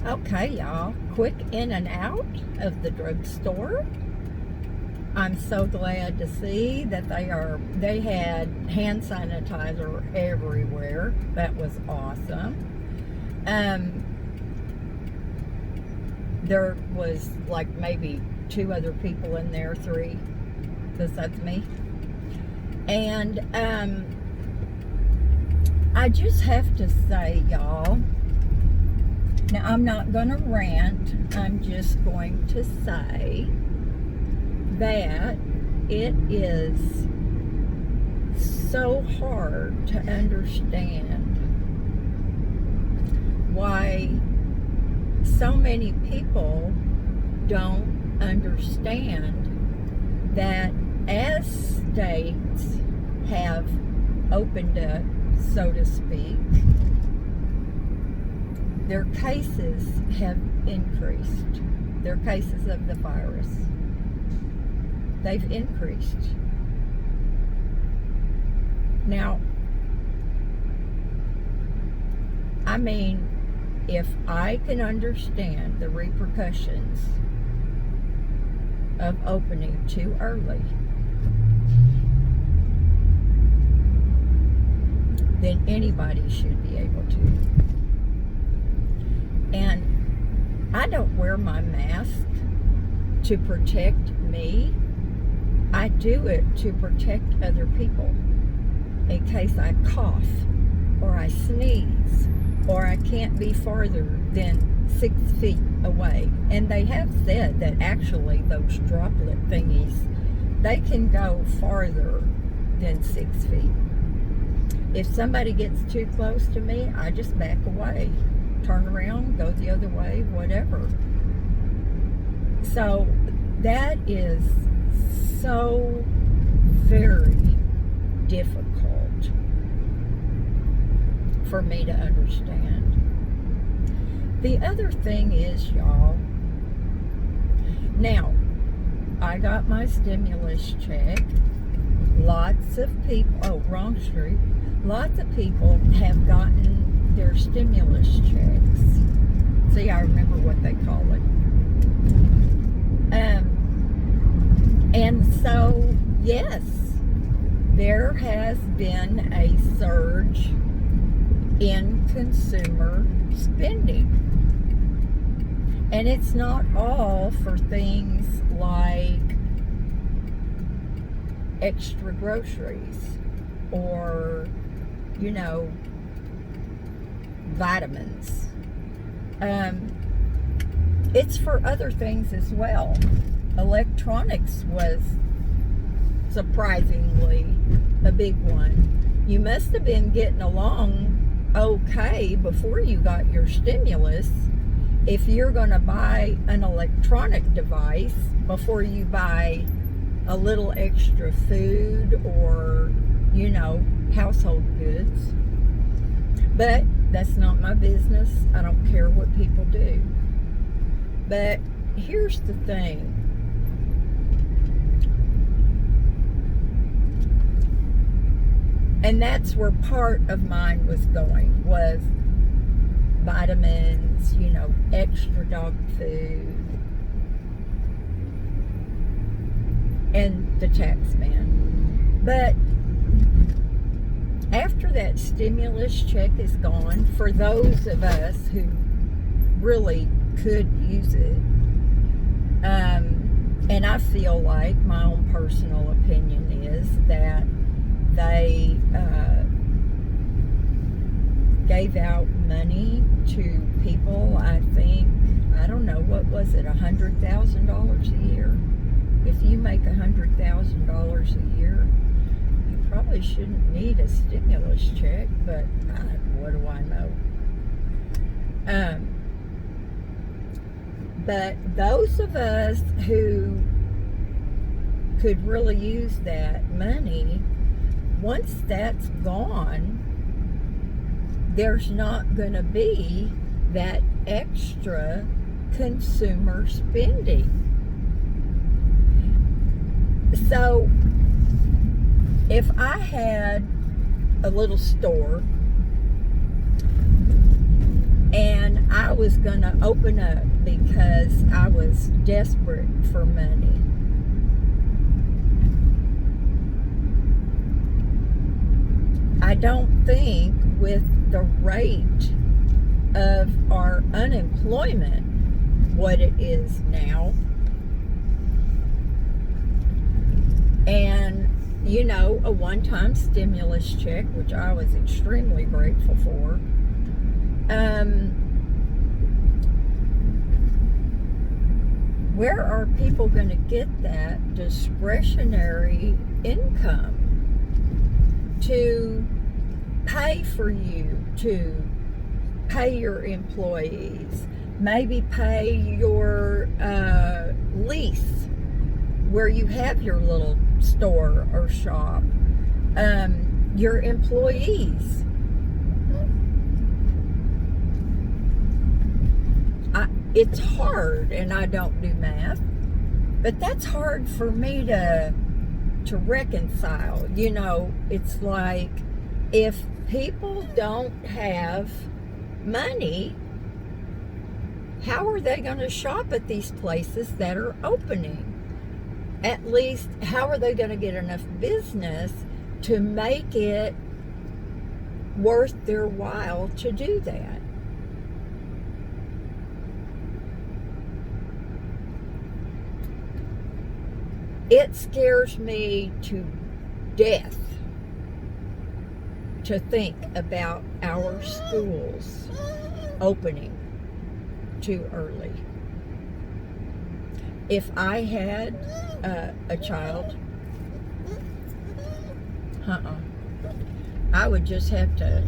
Okay, y'all, quick in and out of the drugstore. I'm so glad to see that they had hand sanitizer everywhere. That was awesome. There was like maybe 2 other people in there, 3, besides me. And I just have to say, y'all, now I'm not going to rant, I'm just going to say that it is so hard to understand why so many people don't understand that as states have opened up, so to speak, their cases have increased. Their cases of the virus. They've increased. Now, I mean, if I can understand the repercussions of opening too early, then anybody should be able to. And I don't wear my mask to protect me. I do it to protect other people in case I cough or I sneeze or I can't be farther than 6 feet away. And they have said that actually those droplet thingies, they can go farther than 6 feet. If somebody gets too close to me, I just back away, turn around, go the other way, whatever. So that is so very difficult for me to understand. The other thing is, y'all, now, I got my stimulus check. Lots of people, oh, wrong street. Lots of people have gotten their stimulus checks. See, I remember what they call it. And so, yes, there has been a surge in consumer spending. And it's not all for things like extra groceries or, you know, vitamins. It's for other things as well. Electronics was surprisingly a big one. You must have been getting along okay before you got your stimulus if you're going to buy an electronic device before you buy a little extra food or, you know, household goods. But that's not my business. I don't care what people do. But here's the thing. And that's where part of mine was going, was vitamins, you know, extra dog food, and the tax man. But after that stimulus check is gone, for those of us who really could use it, and I feel like my own personal opinion is that they gave out money to people, I think, I don't know, what was it, $100,000 a year? If you make $100,000 a year, you probably shouldn't need a stimulus check, but what do I know? But those of us who could really use that money, once that's gone, there's not going to be that extra consumer spending. So if I had a little store And I was going to open up because I was desperate for money. I don't think with the rate of our unemployment, what it is now, and a one-time stimulus check, which I was extremely grateful for, where are people going to get that discretionary income to pay for you, to pay your employees, maybe pay your lease where you have your little store or shop, your employees. It's hard, and I don't do math, but that's hard for me to reconcile. It's like, if people don't have money, how are they going to shop at these places that are opening? At least, how are they going to get enough business to make it worth their while to do that? It scares me to death to think about our schools opening too early. If I had a child, I would just have to,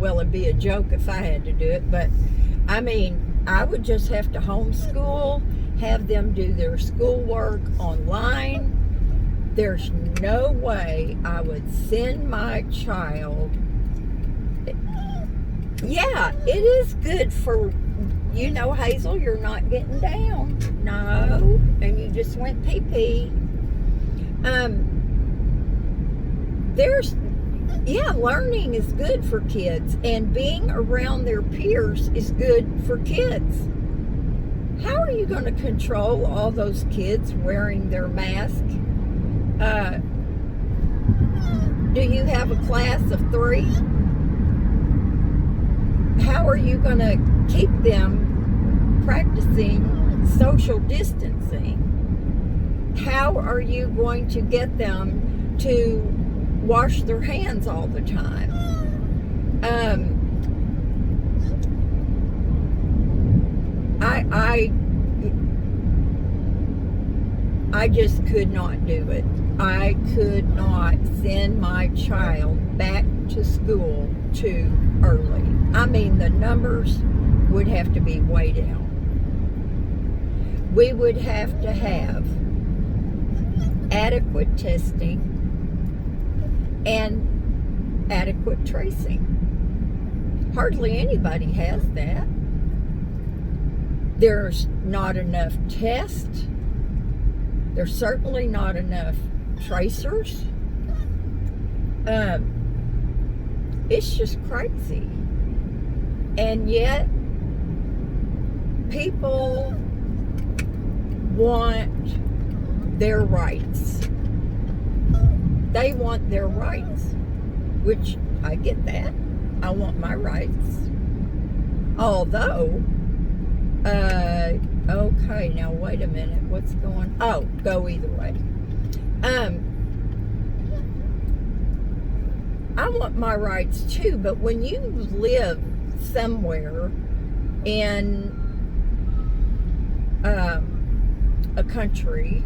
well, it'd be a joke if I had to do it, but I would just have to homeschool, have them do their schoolwork online. There's no way I would send my child. Yeah, it is good for, Hazel, you're not getting down. No, and you just went pee-pee. Learning is good for kids, and being around their peers is good for kids. How are you going to control all those kids wearing their mask? Do you have a class of 3? How are you going to keep them practicing social distancing? How are you going to get them to wash their hands all the time? I just could not do it. I could not send my child back to school too early. The numbers would have to be way down. We would have to have adequate testing and adequate tracing. Hardly anybody has that. There's not enough tests. There's certainly not enough tracers. It's just crazy. And yet, people want their rights. They want their rights, which I get that. I want my rights. Although, okay, now wait a minute. What's going on? Oh, go either way. I want my rights too, but when you live somewhere in a country,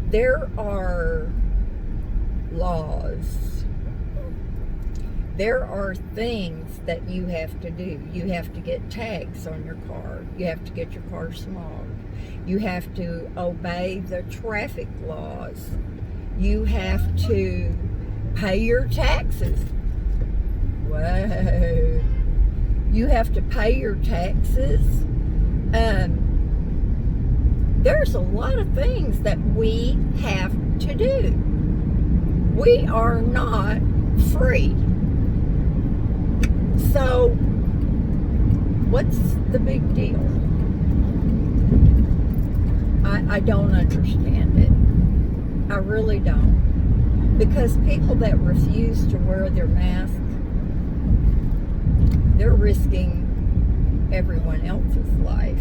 there are laws. There are things that you have to do. You have to get tags on your car. You have to get your car smogged. You have to obey the traffic laws. You have to pay your taxes. Whoa. You have to pay your taxes. There's a lot of things that we have to do. We are not free. So, what's the big deal? I don't understand it. I really don't. Because people that refuse to wear their mask, they're risking everyone else's life.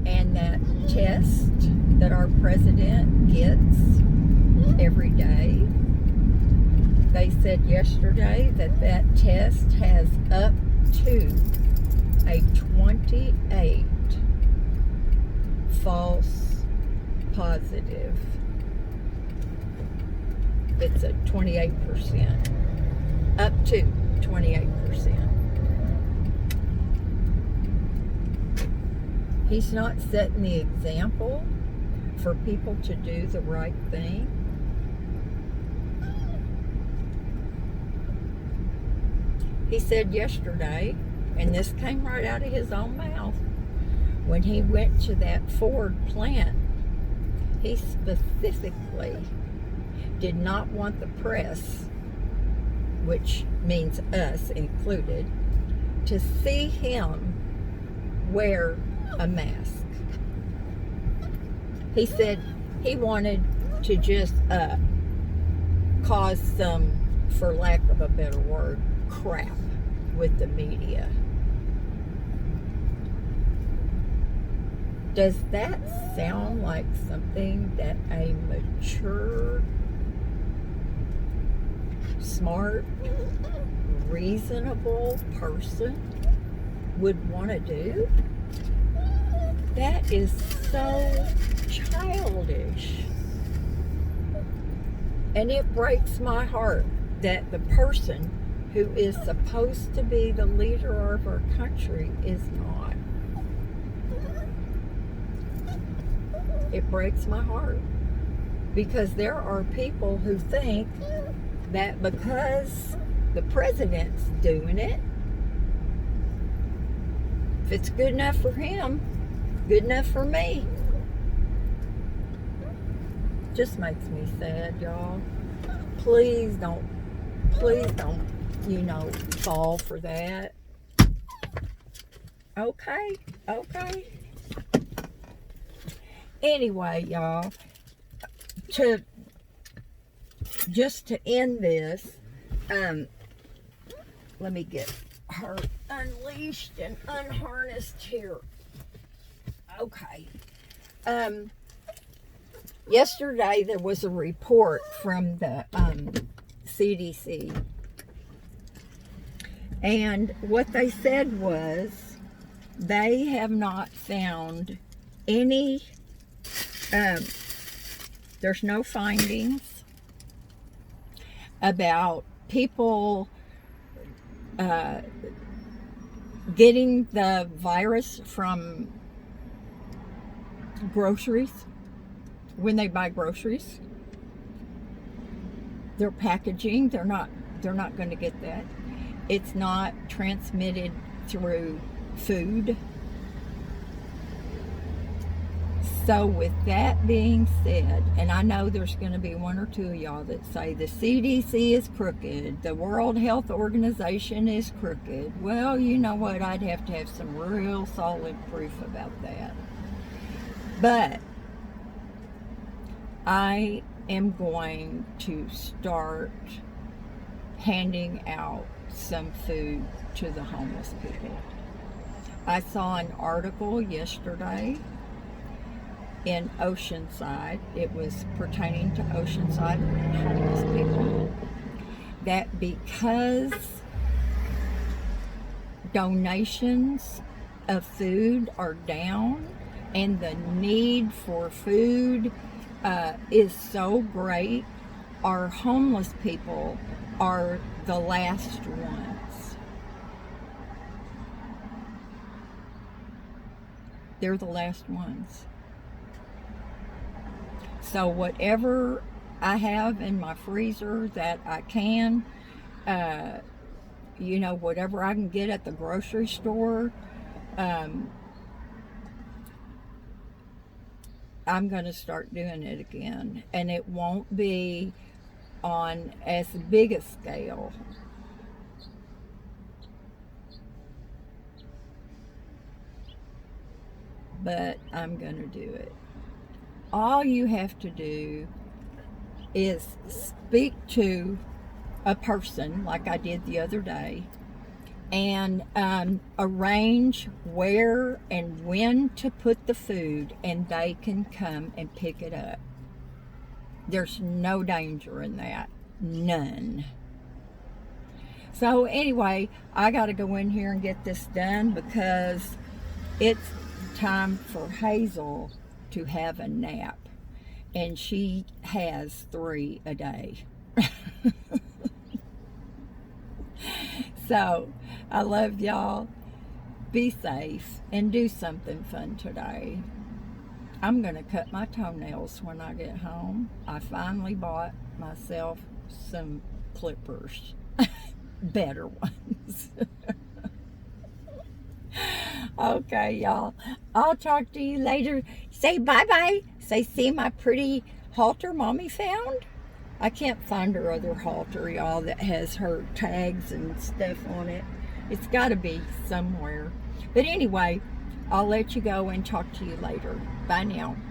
And that test that our president gets every day, they said yesterday that that test has up to a 28 false positive. It's a 28%. Up to 28%. He's not setting the example for people to do the right thing. He said yesterday, and this came right out of his own mouth, when he went to that Ford plant, he specifically did not want the press, which means us included, to see him wear a mask. He said he wanted to just cause some, for lack of a better word, crap with the media. Does that sound like something that a mature, smart, reasonable person would want to do? That is so childish. And it breaks my heart that the person who is supposed to be the leader of our country is not. It breaks my heart. Because there are people who think that because the president's doing it, if it's good enough for him, good enough for me. Just makes me sad, y'all. Please don't, fall for that. Okay. Anyway, y'all, to end this, let me get her unleashed and unharnessed here. Okay. Yesterday there was a report from the CDC, and what they said was they have not found any, there's no findings about people getting the virus from groceries. When they buy groceries, their packaging, they're not going to get that. It's not transmitted through food. So with that being said, and I know there's going to be one or two of y'all that say the CDC is crooked, the World Health Organization is crooked. Well, you know what? I'd have to have some real solid proof about that. But I am going to start handing out some food to the homeless people. I saw an article yesterday in Oceanside. It was pertaining to Oceanside homeless people, that because donations of food are down and the need for food is so great, our homeless people are the last ones. They're the last ones. So whatever I have in my freezer that I can, whatever I can get at the grocery store, I'm going to start doing it again. And it won't be on as big a scale. But I'm going to do it. All you have to do is speak to a person like I did the other day and arrange where and when to put the food, and they can come and pick it up. There's no danger in that. None. So anyway, I got to go in here and get this done because it's time for Hazel to have a nap. And she has 3 a day. So, I love y'all. Be safe and do something fun today. I'm going to cut my toenails when I get home. I finally bought myself some clippers. Better ones. Okay, y'all. I'll talk to you later. Say bye-bye. Say, see my pretty halter Mommy found? I can't find her other halter, y'all, that has her tags and stuff on it. It's got to be somewhere. But anyway, I'll let you go and talk to you later. Bye now.